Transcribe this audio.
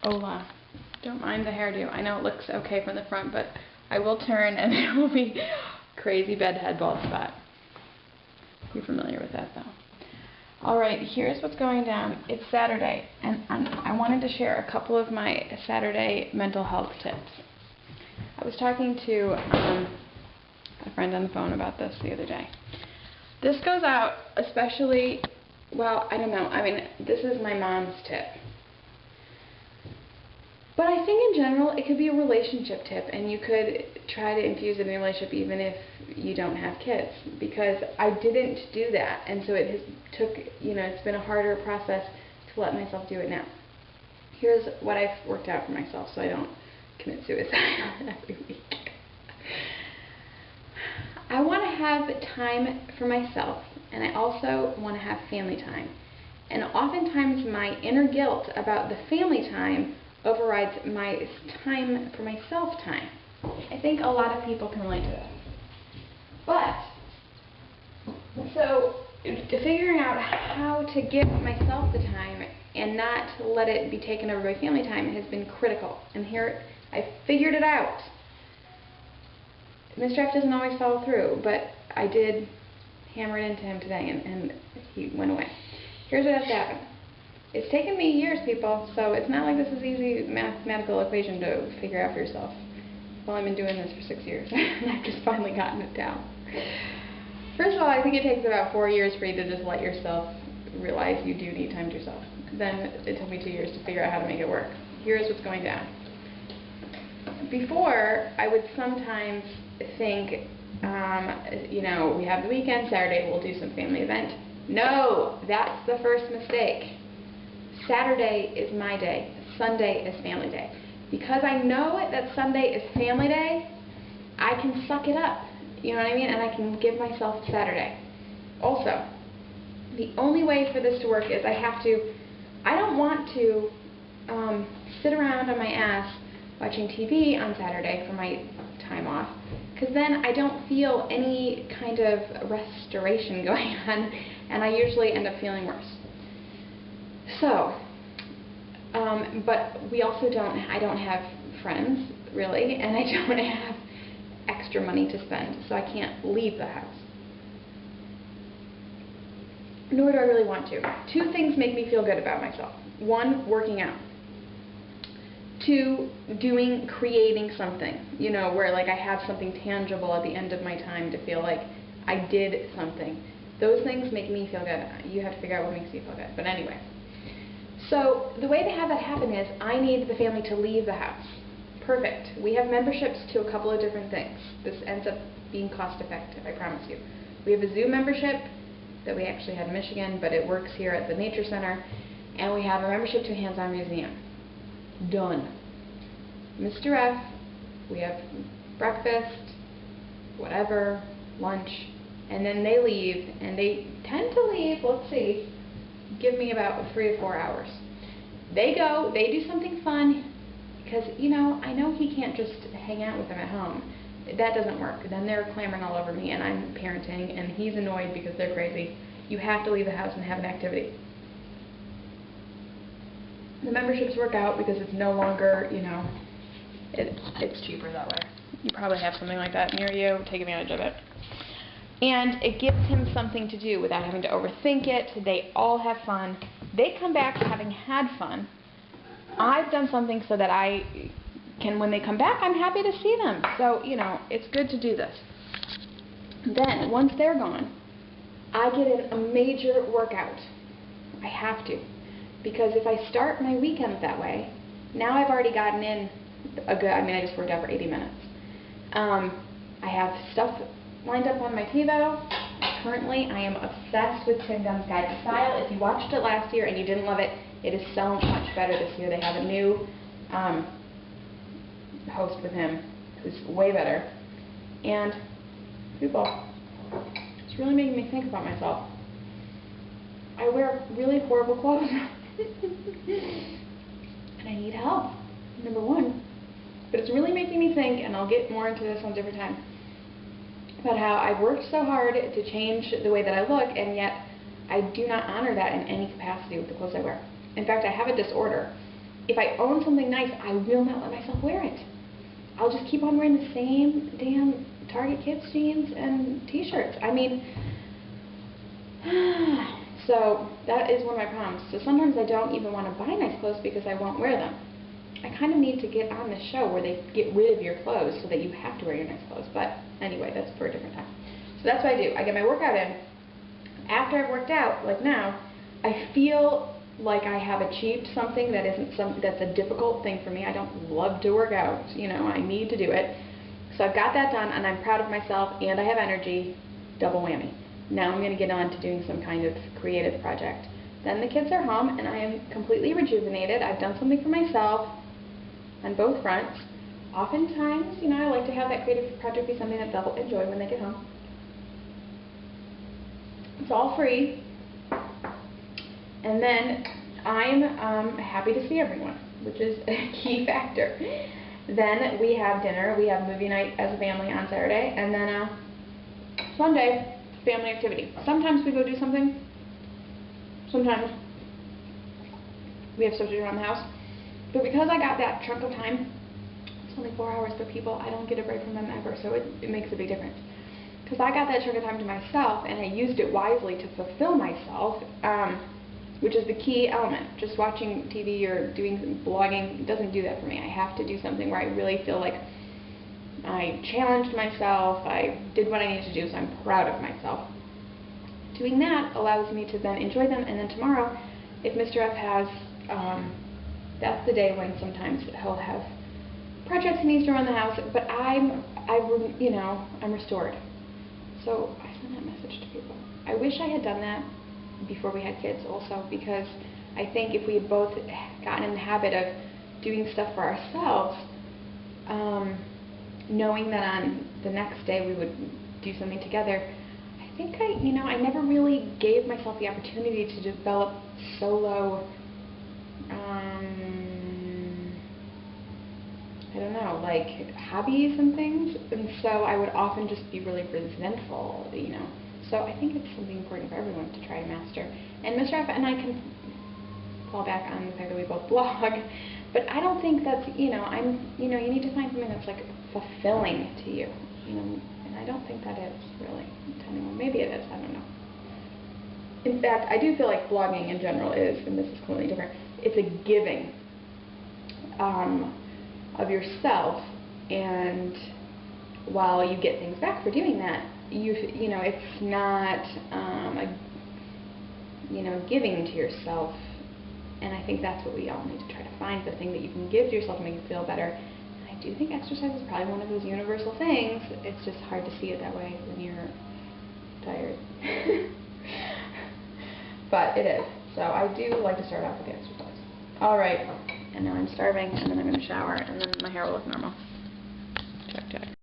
Hola. Don't mind the hairdo. I know it looks okay from the front, but I will turn and there will be crazy bedhead bald spot. You're familiar with that though. Alright, here's what's going down. It's Saturday, and I wanted to share a couple of my Saturday mental health tips. I was talking to a friend on the phone about this the other day. This goes out especially, well, I don't know, I mean, this is my mom's tip. But I think in general, it could be a relationship tip, and you could try to infuse it in a relationship even if you don't have kids, because I didn't do that, and so it has it's been a harder process to let myself do it now. Here's what I've worked out for myself so I don't commit suicide every week. I want to have time for myself, and I also want to have family time. And oftentimes my inner guilt about the family time overrides my time for myself time. I think a lot of people can relate to that. But, so figuring out how to give myself the time and not let it be taken over by family time has been critical. And here, I figured it out. Mr. F doesn't always follow through, but I did hammer it into him today, and he went away. Here's what has to happen. It's taken me years, people, so it's not like this is an easy mathematical equation to figure out for yourself. Well, I've been doing this for 6 years, and I've just finally gotten it down. First of all, I think it takes about 4 years for you to just let yourself realize you do need time to yourself. Then it took me 2 years to figure out how to make it work. Here's what's going down. Before, I would sometimes think, we have the weekend, Saturday we'll do some family event. No, that's the first mistake. Saturday is my day. Sunday is family day. Because I know that Sunday is family day, I can suck it up. You know what I mean? And I can give myself Saturday. Also, the only way for this to work is I don't want to sit around on my ass watching TV on Saturday for my time off, because then I don't feel any kind of restoration going on, and I usually end up feeling worse. So, but we also I don't have friends, really, and I don't have extra money to spend, so I can't leave the house. Nor do I really want to. 2 things make me feel good about myself. 1, working out. 2, creating something, where like I have something tangible at the end of my time to feel like I did something. Those things make me feel good. You have to figure out what makes you feel good. But anyway. So the way to have that happen is I need the family to leave the house. Perfect. We have memberships to a couple of different things. This ends up being cost effective, I promise you. We have a zoo membership that we actually had in Michigan, but it works here at the Nature Center. And we have a membership to a hands-on museum. Done. Mr. F, we have breakfast, whatever, lunch, and then they leave, and they tend to leave, let's see, give me about 3 to 4 hours. They go, they do something fun, because, I know he can't just hang out with them at home. That doesn't work. Then they're clamoring all over me, and I'm parenting, and he's annoyed because they're crazy. You have to leave the house and have an activity. The memberships work out because it's no longer, it's cheaper that way. You probably have something like that near you. Take advantage of it. And it gives him something to do without having to overthink it. They all have fun. They come back having had fun. I've done something so that when they come back, I'm happy to see them. So, it's good to do this. Then, once they're gone, I get in a major workout. I have to. Because if I start my weekend that way, now I've already gotten in I just worked out for 80 minutes. I have stuff lined up on my TiVo. Currently, I am obsessed with Tim Gunn's Guide to Style. If you watched it last year and you didn't love it, it is so much better this year. They have a new host with him who's way better. And people, it's really making me think about myself. I wear really horrible clothes. And I need help, number 1. But it's really making me think, and I'll get more into this on a different time, about how I've worked so hard to change the way that I look, and yet I do not honor that in any capacity with the clothes I wear. In fact, I have a disorder if I own something nice, I will not let myself wear it. I'll just keep on wearing the same damn Target Kids jeans and t-shirts. I mean, so that is one of my problems. So sometimes I don't even want to buy nice clothes because I won't wear them. I kind of need to get on this show where they get rid of your clothes so that you have to wear your nice clothes. But anyway, that's for a different time. So that's what I do. I get my workout in. After I've worked out, like now, I feel like I have achieved something that that's a difficult thing for me. I don't love to work out, you know, I need to do it. So I've got that done and I'm proud of myself and I have energy, double whammy. Now I'm going to get on to doing some kind of creative project. Then the kids are home and I am completely rejuvenated. I've done something for myself on both fronts. Oftentimes, you know, I like to have that creative project be something that they'll enjoy when they get home. It's all free. And then I'm happy to see everyone, which is a key factor. Then we have dinner. We have movie night as a family on Saturday. And then Sunday, family activity. Sometimes we go do something. Sometimes we have stuff to do around the house. But because I got that chunk of time, it's only 4 hours, but people, I don't get a break from them ever, so it makes a big difference. Because I got that chunk of time to myself, and I used it wisely to fulfill myself, which is the key element. Just watching TV or doing blogging doesn't do that for me. I have to do something where I really feel like I challenged myself, I did what I needed to do, so I'm proud of myself. Doing that allows me to then enjoy them, and then tomorrow, if Mr. F has, that's the day when sometimes he'll have projects he needs to run the house, but I'm restored. So I sent that message to people. I wish I had done that before we had kids also, because I think if we had both gotten in the habit of doing stuff for ourselves, knowing that on the next day we would do something together, I think I never really gave myself the opportunity to develop solo, I don't know, like hobbies and things, and so I would often just be really resentful, you know. So I think it's something important for everyone to try to master. And Mr. F and I can fall back on the fact that we both blog, but I don't think that's, you need to find something that's like fulfilling to you, and I don't think that is really to anyone. Maybe it is, I don't know. In fact, I do feel like blogging in general is, and this is completely different, it's a giving of yourself, and while you get things back for doing that, it's not giving to yourself. And I think that's what we all need to try to find, the thing that you can give to yourself to make you feel better. And I do think exercise is probably one of those universal things. It's just hard to see it that way when you're tired. But it is. So I do like to start off with the exercise. Alright, and now I'm starving, and then I'm going to shower, and then my hair will look normal. Check, check.